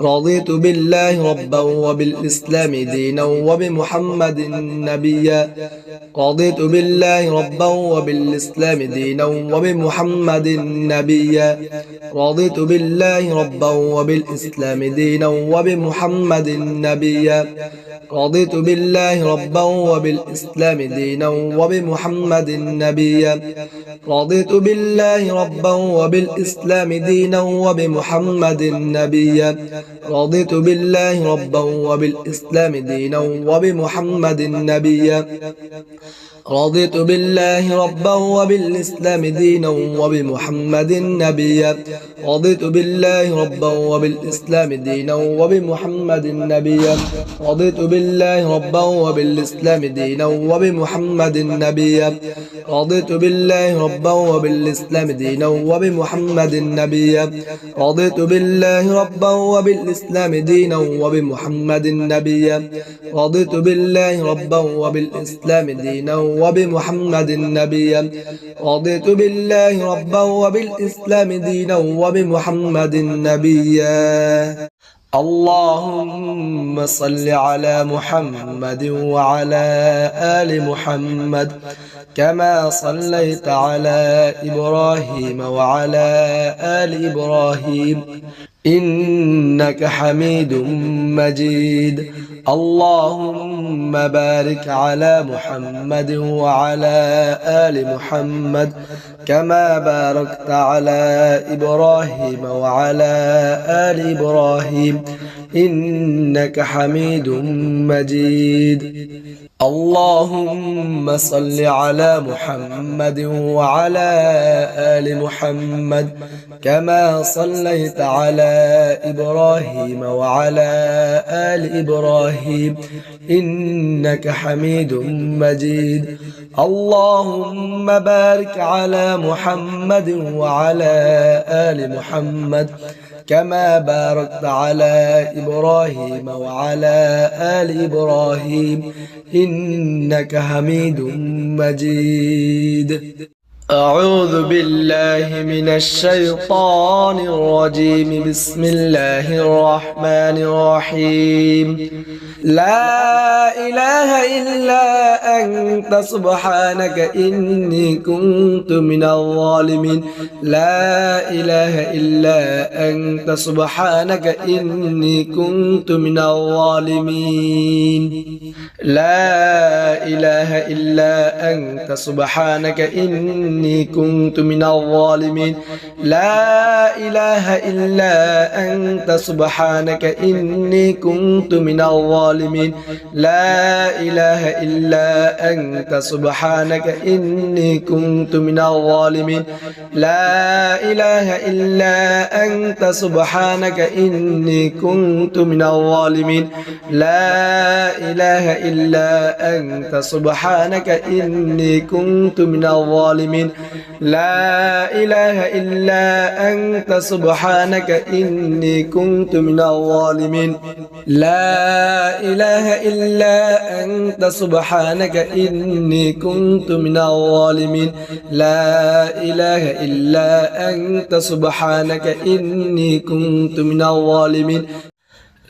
رضيت بالله ربا وبالإسلام دينا وبمحمد نبيا رضيت بالله ربا وبالإسلام دينا وبمحمد نبيا رضيت بالله ربا وبالإسلام دينا وبمحمد نبيا رضيت بالله ربا وبالإسلام دينا وبمحمد نبيا رضيت بالله ربا وبالإسلام دينا وبمحمد نبيا رضيت بالله ربا وبالإسلام دينا وبمحمد نبيا رضيت بالله ربا وبالإسلام دينا وبمحمد نبيا رضيت بالله ربا وبالإسلام دينا وبمحمد نبيا رضيت بالله ربا وبالإسلام دينا وبمحمد نبيا رضيت بالله ربا وبالإسلام دينا وبمحمد نبيا رضيت بالله ربا وبالإسلام دينا وبمحمد نبيا رضيت بالله ربا وبالإسلام دينا وبمحمد نبيا رضيت بالله ربا وبالإسلام دينا وبمحمد نبيا اللهم صل على محمد وعلى آل محمد كما صليت على إبراهيم وعلى آل إبراهيم إنك حميد مجيد اللهم بارك على محمد وعلى آل محمد كما باركت على إبراهيم وعلى آل إبراهيم إنك حميد مجيد اللهم صل على محمد وعلى آل محمد كما صليت على إبراهيم وعلى آل إبراهيم إنك حميد مجيد اللهم بارك على محمد وعلى آل محمد كما باركت على إبراهيم وعلى آل إبراهيم إنك حميد مجيد أعوذ بالله من الشيطان الرجيم بسم الله الرحمن الرحيم لا إله إلا أنت سبحانك إني كنت من الظالمين لا إله إلا أنت سبحانك إني كنت من الظالمين لا إله إلا أنت سبحانك إني كنت من الظالمين لا إله إلا أنت سبحانك إني كنت من الظالمين لا إله إلا أنت سبحانك إني كنت من الظالمين لا إله إلا أنت سبحانك إني كنت من الظالمين لا إله إلا أنت سبحانك إني كنت من الظالمين لا إله إلا أنت سبحانك إني كنت من الظالمين لا إله إلا أنت سبحانك إني كنت من الظالمين لا إله إلا أنت سبحانك إني كنت من الظالمين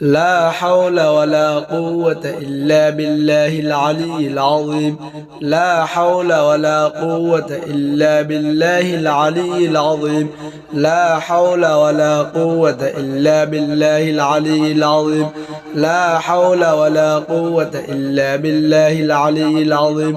لا حول ولا قوة إلا بالله العلي العظيم لا حول ولا قوة إلا بالله العلي العظيم لا حول ولا قوة إلا بالله العلي العظيم لا حول ولا قوة إلا بالله العلي العظيم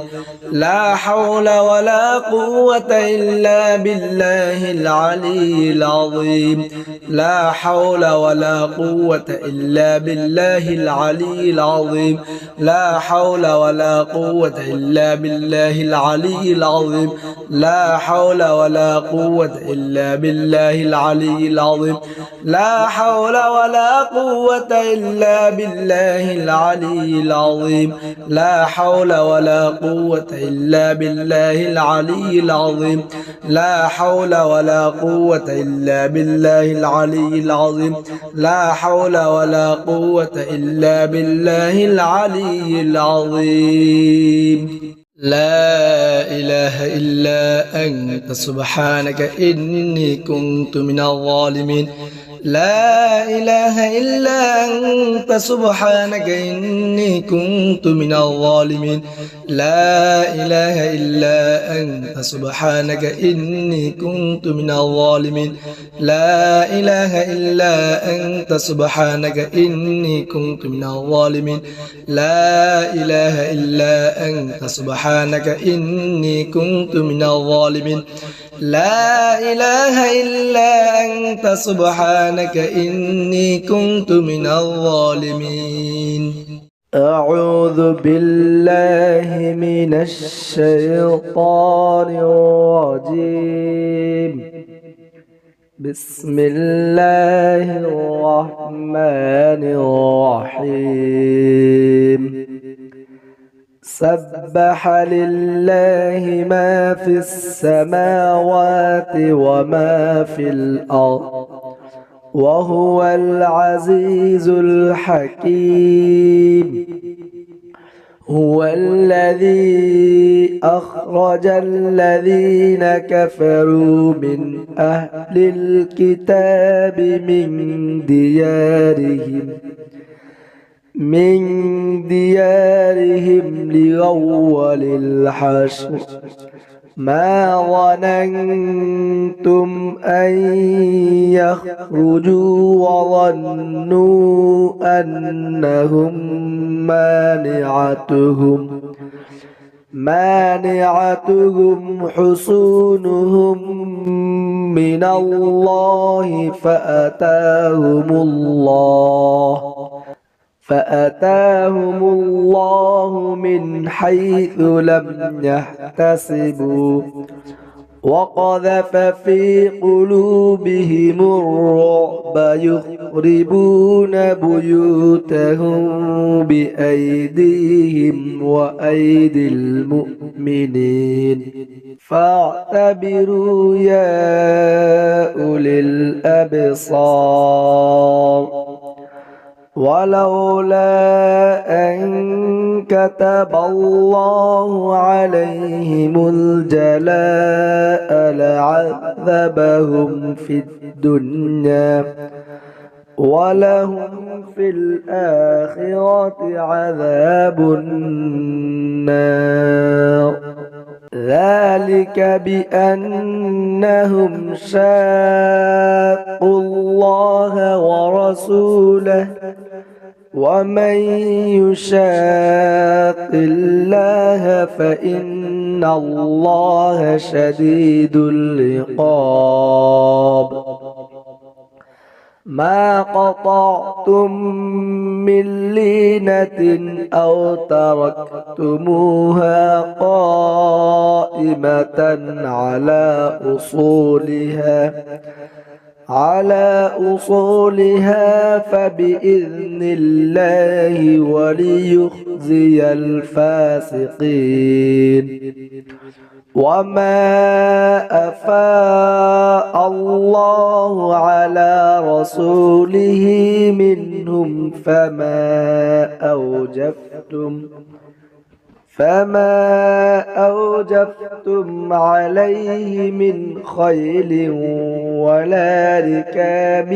لا حول ولا قوة إلا بالله العلي العظيم لا حول ولا قوة إلا بالله العلي العظيم لا حول ولا قوة إلا بالله العلي العظيم لا حول ولا قوة إلا بالله العلي العظيم لا حول ولا قوة إلا بالله العلي العظيم لا حول ولا قوة إلا بالله العلي العظيم لا حول ولا قوة إلا بالله العلي العظيم لا حول ولا قوة إلا بالله العلي العظيم لا إله إلا أنت سبحانك إني كنت من الظالمين لا إله إلا أنت سبحانك إني كنت من الظالمين لا إله إلا أنت سبحانك إني كنت من الظالمين لا إله إلا أنت سبحانك إني كنت من الظالمين لا إله إلا أنت سبحانك إني كنت من الظالمين لا إله إلا أنت سبحانك إني كنت من الظالمين أعوذ بالله من الشيطان الرجيم بسم الله الرحمن الرحيم سبح لله ما في السماوات وما في الأرض وهو العزيز الحكيم هو الذي أخرج الذين كفروا من أهل الكتاب من ديارهم لأول الحشر ما ظننتم أن يخرجوا وظنوا أنهم مانعتهم حصونهم من الله فأتاهم الله من حيث لم يحتسبوا وقذف في قلوبهم الرعب يخربون بيوتهم بأيديهم وأيدي المؤمنين فاعتبروا يا أولي الأبصار ولولا أن كتب الله عليهم الجلاء لعذبهم في الدنيا ولهم في الآخرة عذاب النار ذلك بأنهم شاقوا الله ورسوله ومن يشاق الله فإن الله شديد العقاب ما قطعتم من لينة أو تركتموها قائمة على أصولها فبإذن الله وليخزي الفاسقين وما أفاء الله على رسوله منهم فما أوجفتم عليه من خيل ولا ركاب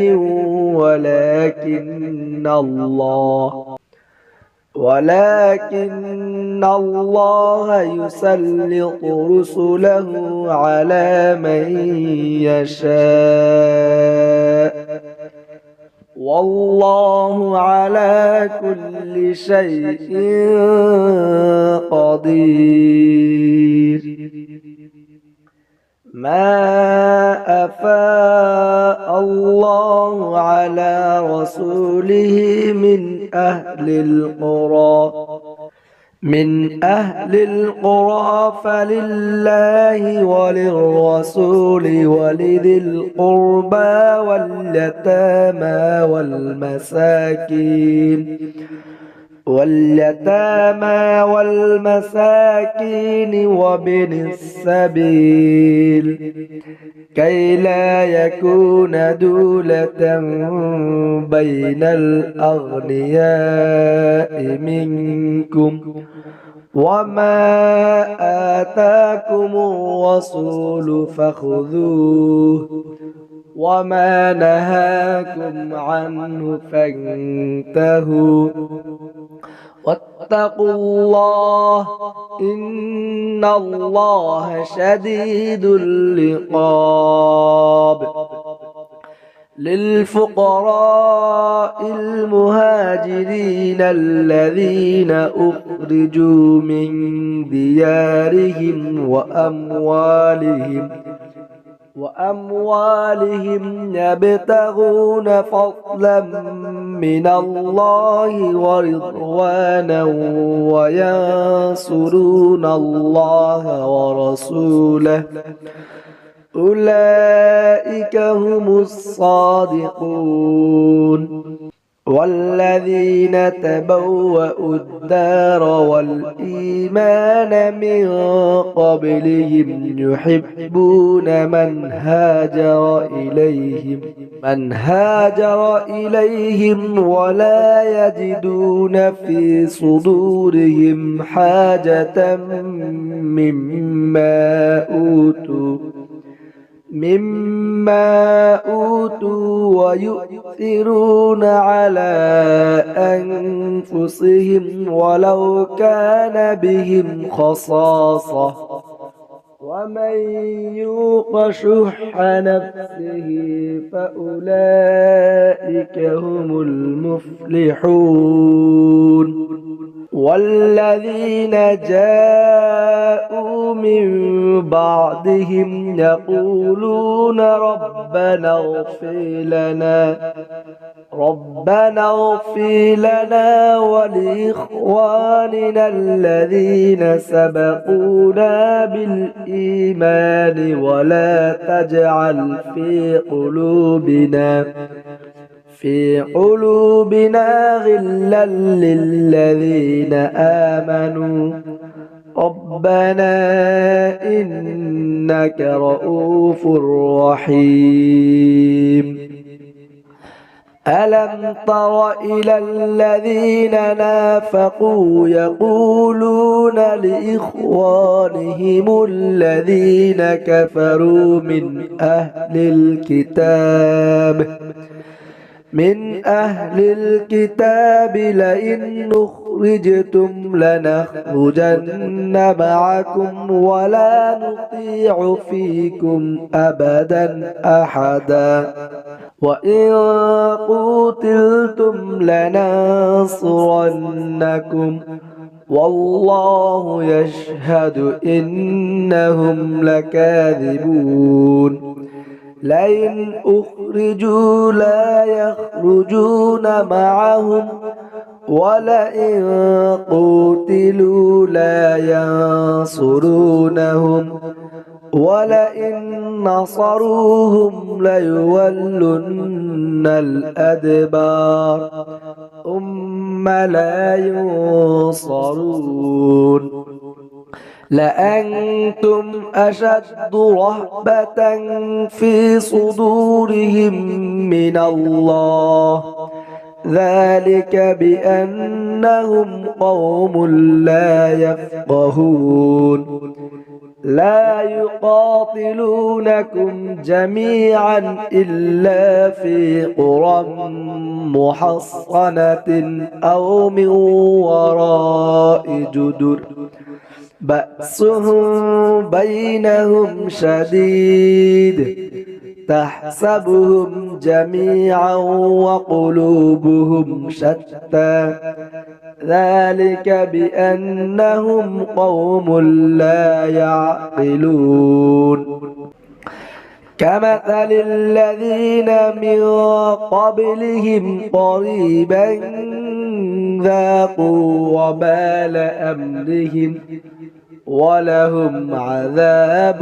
ولكن الله يسلط رسله على من يشاء والله على كل شيء قدير ما أفاء الله على رسوله من أهل القرى فلله وللرسول ولذي القربى واليتامى والمساكين وابن السبيل كي لا يكون دولة بين الأغنياء منكم وما آتاكم الرسول فخذوه وما نهاكم عنه فانتهوا واتقوا الله إن الله شديد العقاب. للفقراء المهاجرين الذين أخرجوا من ديارهم وأموالهم يبتغون فضلا من الله ورضوانا وينصرون الله ورسوله أولئك هم الصادقون. والذين تبوأوا الدار والإيمان من قبلهم يحبون من هاجر إليهم ولا يجدون في صدورهم حاجة مما أوتوا ويؤثرون على أنفسهم ولو كان بهم خصاصة ومن يوق شح نفسه فأولئك هم المفلحون. والذين جاءوا من بعدهم يقولون ربنا اغفر لنا ولإخواننا الذين سبقونا بالإيمان ولا تجعل في قلوبنا غلا للذين آمنوا ربنا إنك رؤوف رحيم. ألم تر إلى الذين نافقوا يقولون لإخوانهم الذين كفروا من أهل الكتاب لئن أخرجتم لنخرجن معكم ولا نطيع فيكم أبدا أحدا وإن قوتلتم لننصرنكم والله يشهد إنهم لكاذبون. لئن أخرجوا لا يخرجون معهم ولئن قوتلوا لا ينصرونهم ولئن نصروهم ليولن الأدبار ثم لا ينصرون. لأنتم أشد رهبة في صدورهم من الله ذلك بأنهم قوم لا يفقهون. لا يقاتلونكم جميعا إلا في قرى محصنة أو من وراء جدر بأسهم بينهم شديد تحسبهم جميعا وقلوبهم شتى ذلك بأنهم قوم لا يعقلون. كمثل الذين من قبلهم قريبا ذاقوا وبال أمرهم ولهم عذاب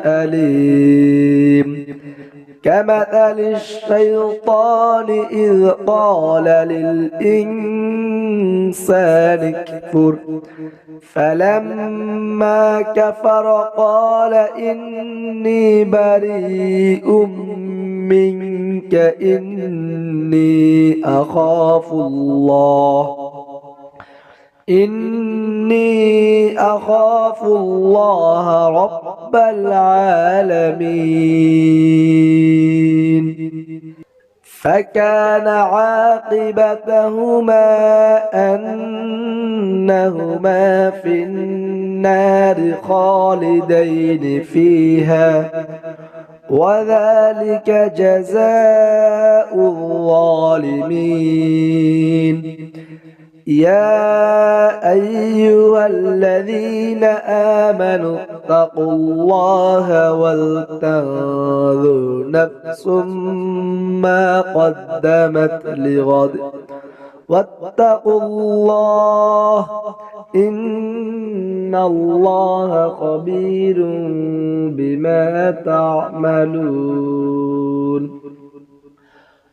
أليم. كمثل الشيطان إذ قال للإنسان اكفر فلما كفر قال إني بريء منك إني أخاف الله رب العالمين. فكان عاقبتهما أنهما في النار خالدين فيها وذلك جزاء الظالمين يا أيها الذين آمنوا اتقوا الله ولتنظر نفس ما قدمت لغد واتقوا الله إن الله خبير بما تعملون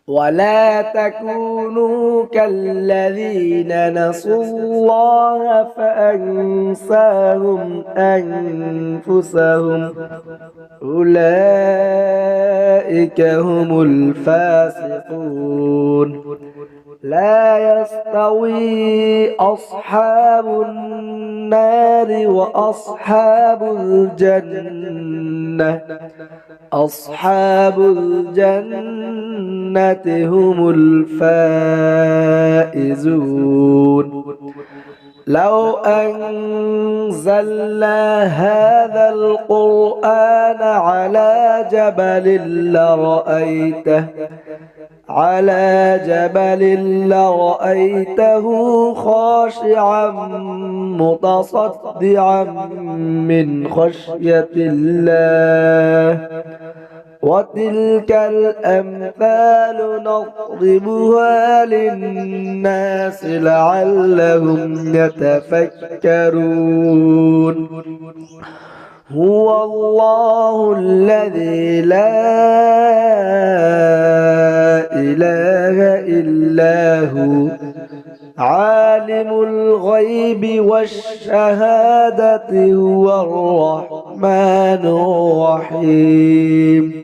ولا تكونوا كالذين نسوا الله فأنساهم أنفسهم أولئك هم الفاسقون لا يستوي أصحاب النار وأصحاب الجنة أصحاب الجنة هم الفائزون لو أنزلنا هذا القرآن على جبل لرأيته خاشعا متصدعا من خشية الله وتلك الأمثال نضربها للناس لعلهم يتفكرون هو الله الذي لا إله إلا هو عالم الغيب والشهادة هو الرحمن الرحيم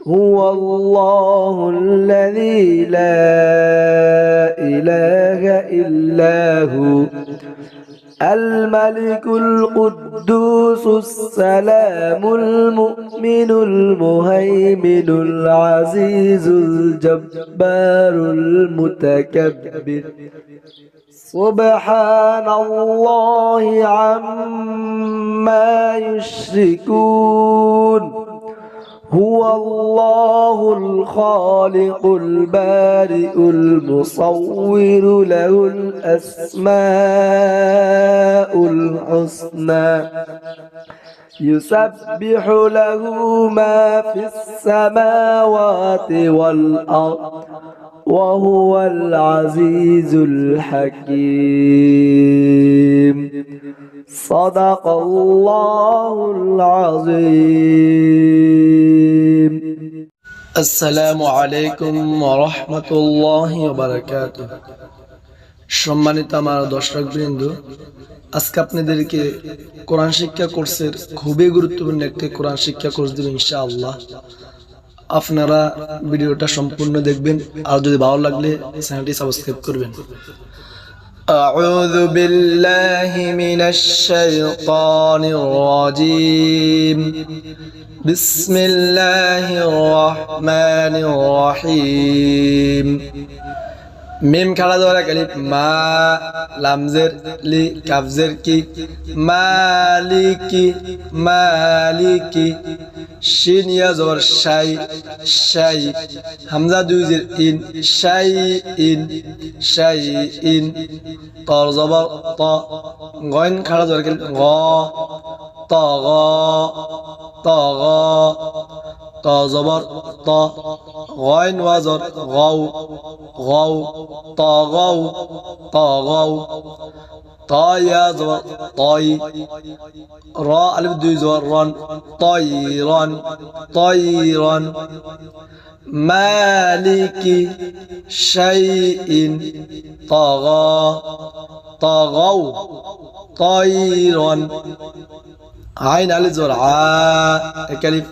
هو الله الذي لا إله إلا هو الملك القدوس السلام المؤمن المهيمن العزيز الجبار المتكبر سبحان الله عما يشركون هو الله الخالق البارئ المصور له الأسماء الحسنى يسبح له ما في السماوات والأرض وهو العزيز الحكيم صدق الله العظيم السلام عليكم ورحمة الله وبركاته সম্মানিত আমার দর্শকবৃন্দ আজকে আপনাদেরকে কোরআন শিক্ষা কোর্সের খুবই গুরুত্বপূর্ণ একটি কোরআন শিক্ষা কোর্স দেব ইনশাআল্লাহ আপনারা ভিডিওটা সম্পূর্ণ দেখবেন আর যদি ভালো লাগলে চ্যানেলটি সাবস্ক্রাইব করবেন أعوذ بالله من الشيطان الرجيم بسم الله الرحمن الرحيم মিম খাড়া ধরা কালিফ মা লামজের লি কাফজের কি মালিকি মালিকি শিন ইয়া জবর শাই শাই হামজা দুই জের ইন শাই ইন তর জবর ত গইন খাড়া ধরা কালিফ গ ত গ ত গ ত জবর ত গইন ওয়াজর গাও গাও طغوا طغوا طايا طي را الف دو زران طيرا طيرا مالك شيء طغى طغوا طيرا عين على زر كلف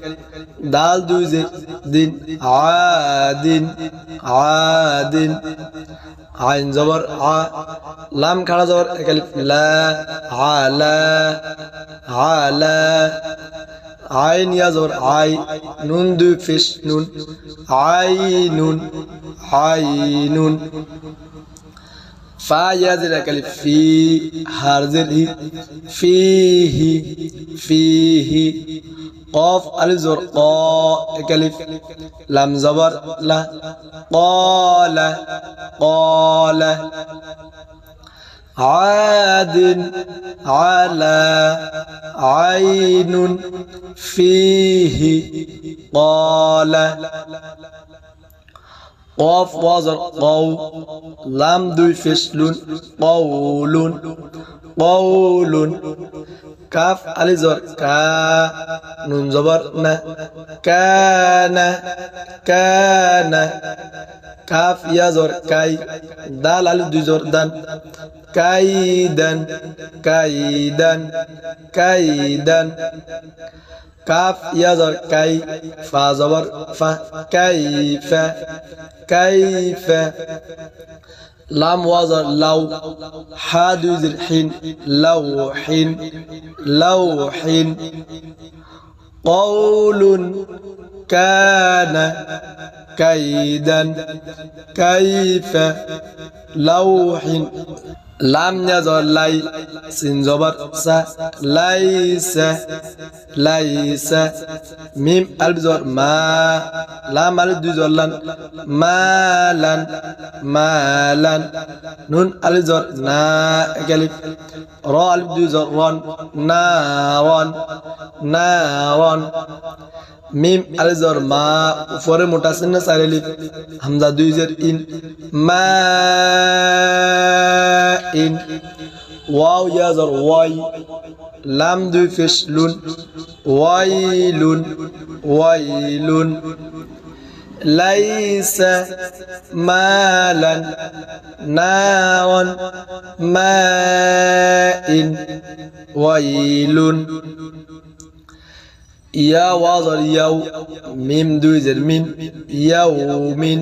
دال دوز دين عاد عين زبر لام كلا زبر كلف لا على আইন ইয়াজর আই নুন দুই পেশ নুন আইনুন আইনুন ফা ইয়াজের একালিফ ফি হারজের হি ফিহি ফিহি قاف ألف زر قا ألف لام زبر لا قال قال عاد على عين فيه قال قاف وزر قو لام دوي فشلون قول قول কাফ আলি জর কা নুন জবর না কানা কানা কাফ ইয়া জর কাই দাল আলি দুই জর দান কাইদান কাইদান কাইদান কাফ ইয়া জর কাই ফা জবর ফা কাইফা কাইফা লাম ওয়াজার লাউ হা দুই জির হিন লাউহিন লাউহিন কওলুন কানা কাইদান কাইফা লাউহিন লাম ইয়াজার লাই সিন জবর সা লাইসা লাইসা মিম আলফ জবর মা লাম আলফ দুই জবর লান মালান মালান নুন আলফ জবর না একালিফ র আলফ দুই জবর রন নারন নারন মিম আলফ জবর মা উপরে মোটা চিহ্ন চার আলিফ হামজা দুই জের ইন মা ইন ওয়াও ইয়াজর ওয়াই লাম দুই পেশ লুন ওয়াইলুন ওয়াইলুন লাইসা মালান নাওয়ান মাইন ওয়াইলুন ইয়া ওয়াজর ইয়াও মিম দুই জের মিন ইয়াউমিন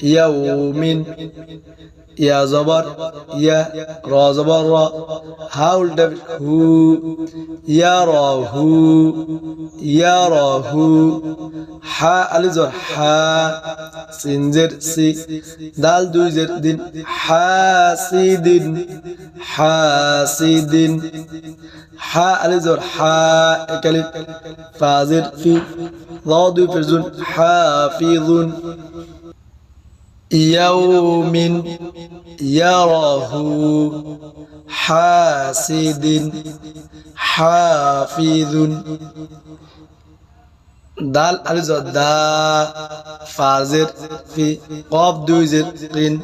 ইয়াউমিন ইয়া জবর ইয়া র জবর র হাউল ডাব হু ইয়ারাহু ইয়ারাহু হা আলি জর হা সিন জের সি দাল দুই জের দিন হাসিদিন হাসিদিন হা আলি জর হা একালিফ ফাজির ফি র দুই ফেরজুন হাফিজুন يوم يره حاسد حافظ دال ألف دا فازر في قاف دوزر قين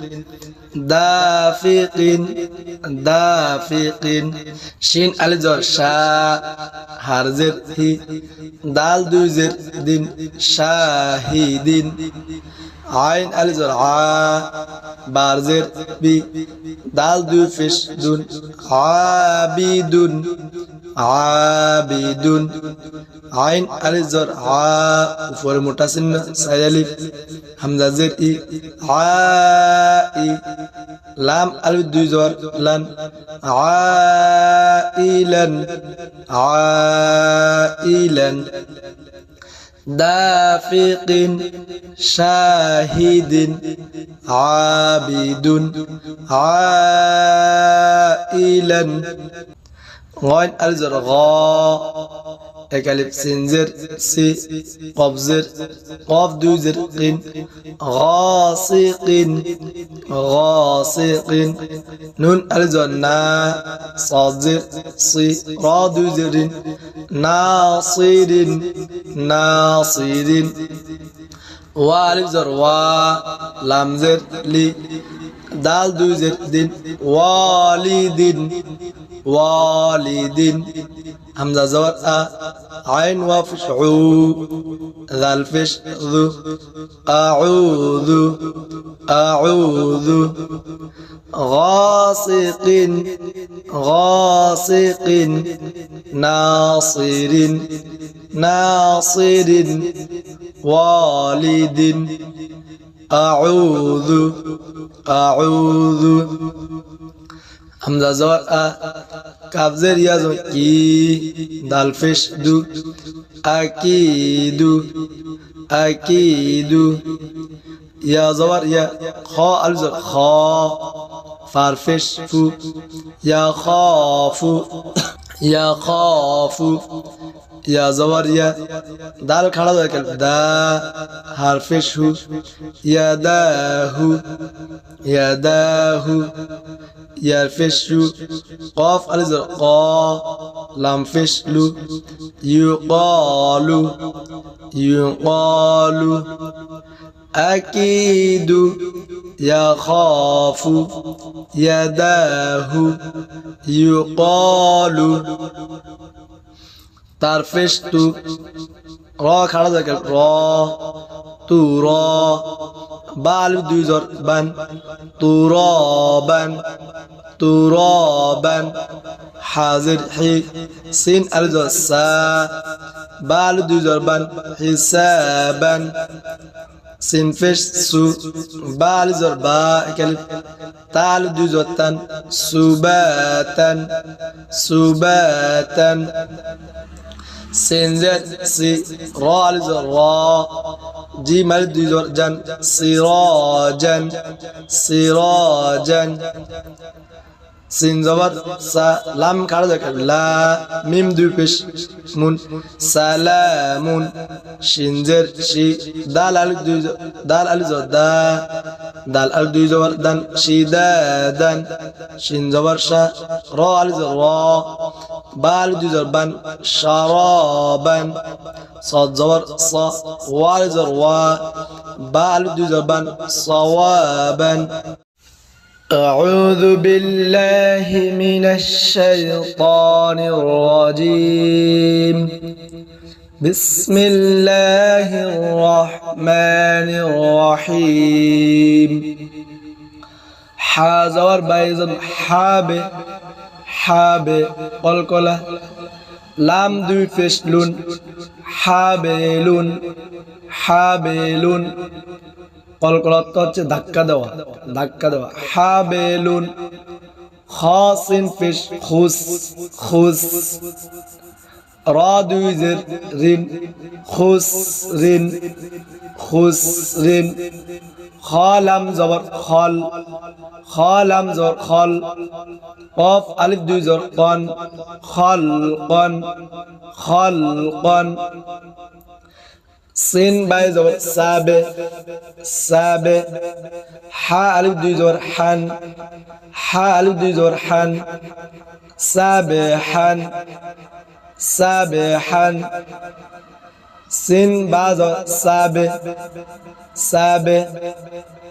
دافق دافق شين ألف شا هرزر هي دال دوزر دين شاهد عين ألف بارزر بي دال دو فش دون عابد عابد عين ألف وفور متصل سيالف همزة زر إي عائي لام ألف دو زر لن عائلا عائلا دافق شاهد عابد عائلا غين الزر غا اكاليف سنزر سي قبزر قاف دوزر قن غاسق غاسق نون الزر نا صادر صي را دوزر ناصر ناصر والف زر وا لام زر لي دال دو زر دين والد والد همزة زور عين وفش عو ذا الفش ذو أعوذ أعوذ غاسق غاسق ناصر ناصر والد أعوذ أعوذ হামজা জবর আ কাফ জের ইয়া জবর ই দাল পেশ দু আকিদু আকিদু ইয়া জবর ইয়া খ আলিফ জবর খ ফার পেশ ফু ইয়া খাফু ইয়া খাফু ইয়া জবর ইয়া দাল খাড়া হয়ে গেল দা হারফে শু ইয়া দাহু ইয়া দাহু ইয়ার ফেশু কফ আলিফ জবর ক লাম ফেশলু ইউকালু ইউকালু আকিদু ইয়াখাফু ইয়াদাহু ইউকালু তার ফেশ তু র খাড়া থাকে র তু র বা আলিফ দুই জর বান তুরাবান তুরাবান হাজির হি সিন আলিফ জর সা বা আলিফ দুই জর বান হিসাবান সিন ফেশ সু বা আলিফ জর বা একালিফ তা আলিফ দুই জর তান সুবাতান সুবাতান সিন জেড সি র আলিফ জর র جيم الف دي زور جن سراجا سراجا سين زبر سا لام كارا ذكر لا ميم دو بيش مون سلام شينزر شي دال الف دو دال الف زور دا دال الف دو زور دان شدادا شين زبر شا را الف زور را با الف دو زور بان شرابا صاد زبر صا وال زر وا با الف دو زر بان صوابا أعوذ بالله من الشيطان الرجيم بسم الله الرحمن الرحيم حازور بايزن حاب حاب قلقلة لام دو فشلون হাবেলুন হাবেলুন কলকলত হচ্ছে ধাক্কা দেওয়া হাবেলুন খাসিন ফিশ খুস খুস রা দুই জের রিন খুস রিন খুস রিন খালাম জবর খল খালাম জবর খল কফ আলিফ দুই জবর কন খলকন খলকন সিন বাই জবর সাবে সাবে হা আলিফ দুই জবর হান হা আলিফ দুই জবর হান সাবে হান সাবে হান সিন বা জবর সাবে সাবে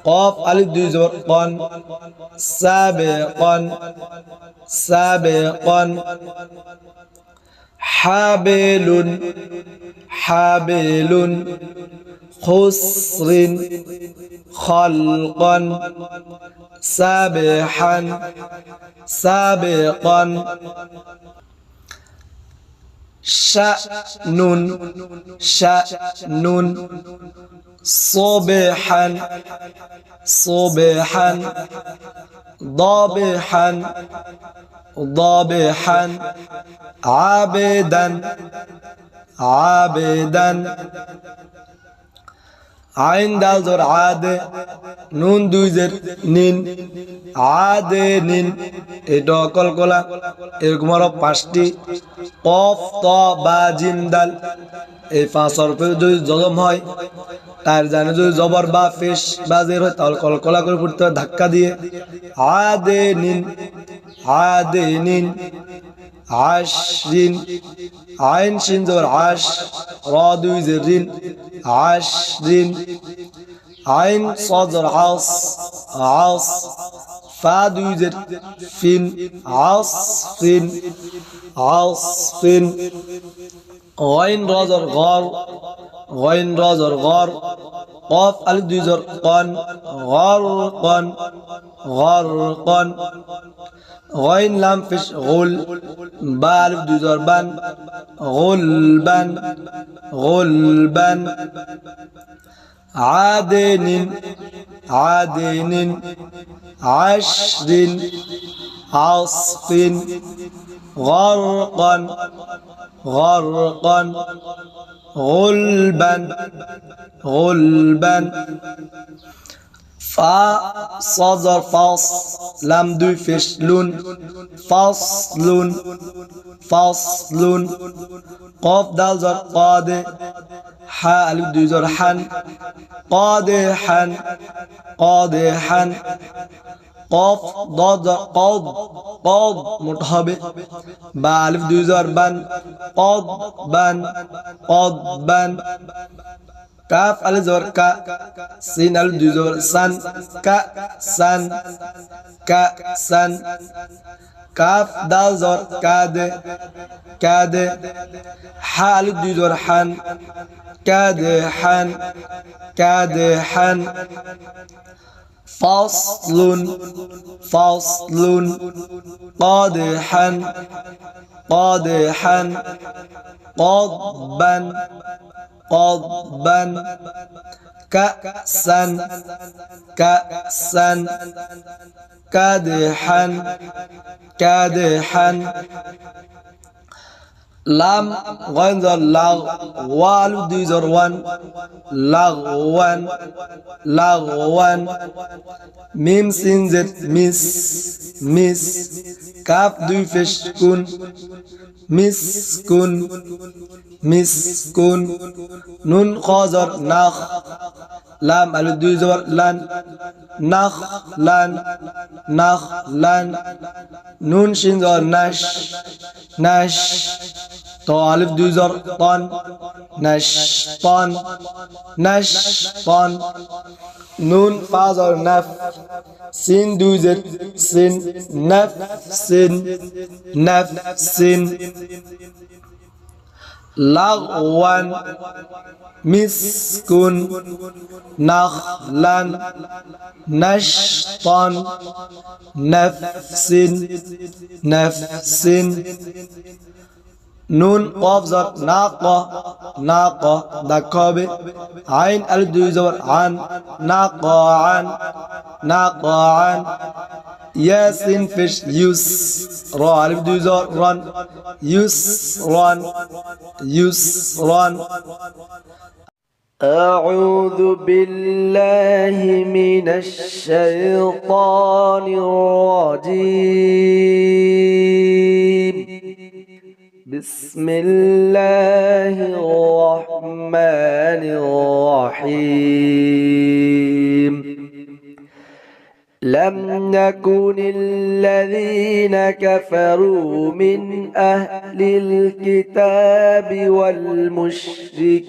قاف ألف دو زبر قن سابقا سابقا حابل حابل خسر خلقا سابحا سابقا شأن شأن صبحا صبحا ضابحا ضابحا عابدا عابدا عين دال زور عاد نون دوزر نين عاد نين এটা কলকলা এরকম আরো পাঁচটি কফ ত বা জিম দাল এই পাঁচ হরফে যদি জজম হয় তার জানে যদি জবর বা পেশ বা জের হয় তাহলে কলকলা করে পড়তে হয় ধাক্কা দিয়ে আদে নিন আদে নিন আশরিন আইন শিন জবর আশ রা দুই জের রিন আশরিন আইন صاد জবর আস আস ফা দুই জের ফিন আসফিন আসফিন غين رازر غار غين رازر غار قاف ألف دو زر قن غرقا غرقا غين لام فش غل با ألف دو زر بن غلبا غلبا عادن عادن عشر عصف غرقا غرقا غلبا غلبا فا صاد فاص لام দুই ফেশ লুন فصل فصل قاف دال زر قاد حا الف দুই زر حن قادحا قادحا قاف ضاد قاض قاض متهبه با الف দুই زر بن قاض بن قاض بن كاف الف زر كا سين الف দুই زر سن كا سن كا سن كاف دال زر كاد كاد حا الف দুই زر حن كادحا كادحا فصل فصل قادحا قادحا قضبا قضبا كأسا كأسا كادحا كادحا لام غين زر لاغ والو দুই زر وان لغوان لغوان ميم سين زد مس مس كاف দুই ফেশ কুন مسكن مسكن نون خازر نخ لام الف দুই زر لن نخ لن نخ لن نون شين زر نش نش تو الف দুই زر طن نشطن نشطن نون فازر نف سين দুই زر سن نفس نفس لغوا مسك نخلا نشطا نفس نفس نون قاف زر ناقة ناقة دكابة عين الف دوي زبر عن ناقة عن ناقة عن ياسين فيش يس را الف دوي زبر رن يس رن يس رن أعوذ بالله من الشيطان الرجيم بسم الله الرحمن الرحيم لم نكن الذين كفروا من أهل الكتاب والمشركين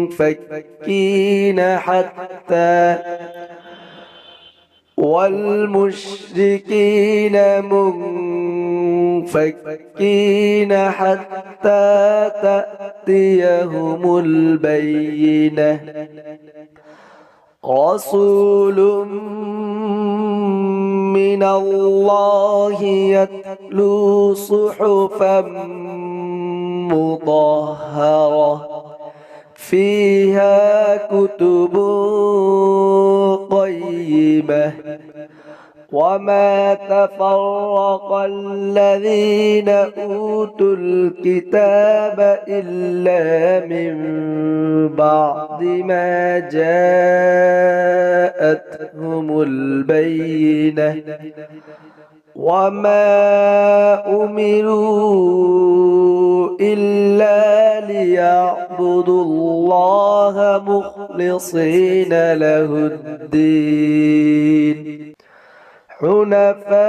منفكين حتى والمشركين منفكين حتى تأتيهم البينة رسول من الله يتلو صحفا مطهرة فيها كتب قيمة وما تفرق الذين أوتوا الكتاب إلا من بعد ما جاءتهم البينة وما أمروا إلا ليعبدوا الله مخلصين له الدين حنفاء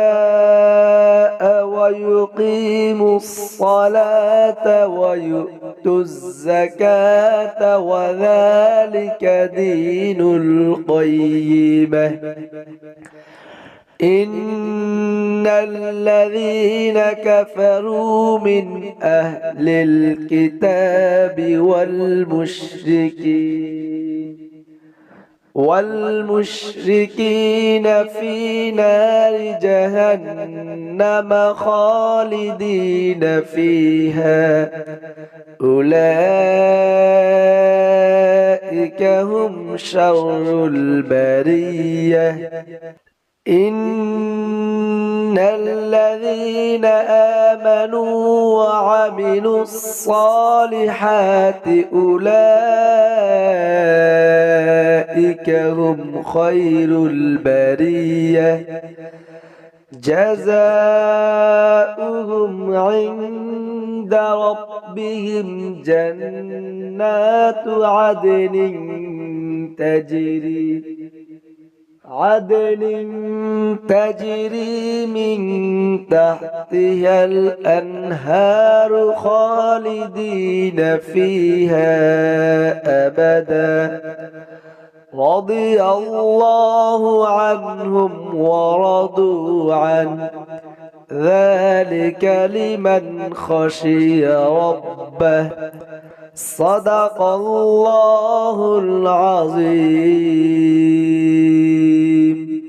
ويقيموا الصلاة ويؤتوا الزكاة وذلك دين القيمة إن الذين كفروا من أهل الكتاب والمشركين في نار جهنم خالدين فيها أولئك هم شر البرية إن الذين آمنوا وعملوا الصالحات أولئك هم خير البرية جزاؤهم عند ربهم جنات عدن تجري من تحتها الأنهار خالدين فيها أبدا رضي الله عنهم ورضوا عنه ذلك لمن خشي ربه صدق الله العظيم.